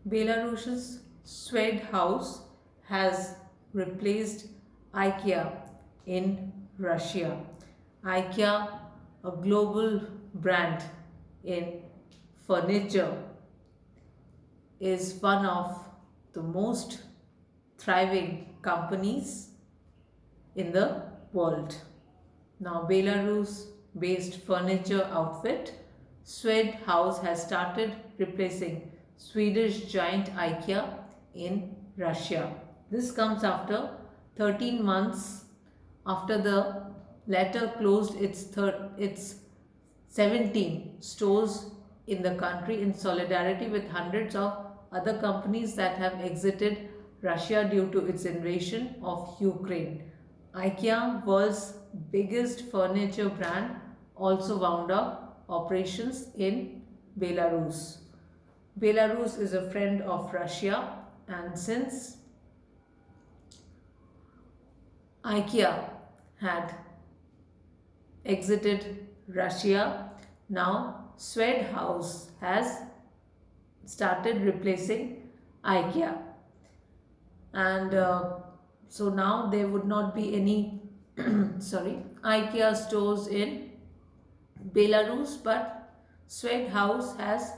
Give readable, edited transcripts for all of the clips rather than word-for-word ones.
Belarus's Swed House has replaced IKEA in Russia. IKEA, a global brand in furniture, is one of the most thriving companies in the world. Now, Belarus-based furniture outfit Swed House has started replacing Swedish giant IKEA in Russia. This comes after 13 months after the latter closed its 17 stores in the country in solidarity with hundreds of other companies that have exited Russia due to its invasion of Ukraine. IKEA, world's biggest furniture brand, also wound up operations in Belarus. Belarus is a friend of Russia, and since IKEA had exited Russia, now Swed House has started replacing IKEA, and so now there would not be any IKEA stores in Belarus, but Swed House has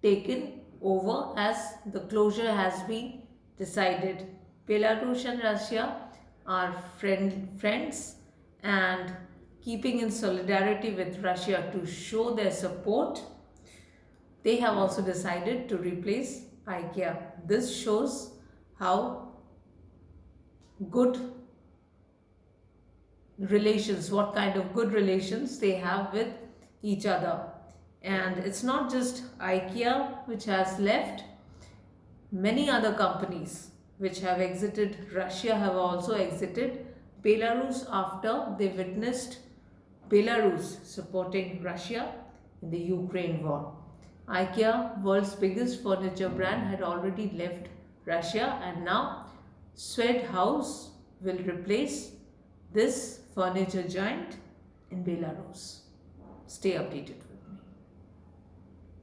taken over as the closure has been decided. Belarus and Russia are friends, and keeping in solidarity with Russia to show their support, they have also decided to replace IKEA. This shows how good relations, what kind of good relations they have with each other. And it's not just IKEA which has left, many other companies which have exited Russia have also exited Belarus after they witnessed Belarus supporting Russia in the Ukraine war. IKEA, world's biggest furniture brand, had already left Russia, and now Swed House will replace this furniture giant in Belarus. Stay updated.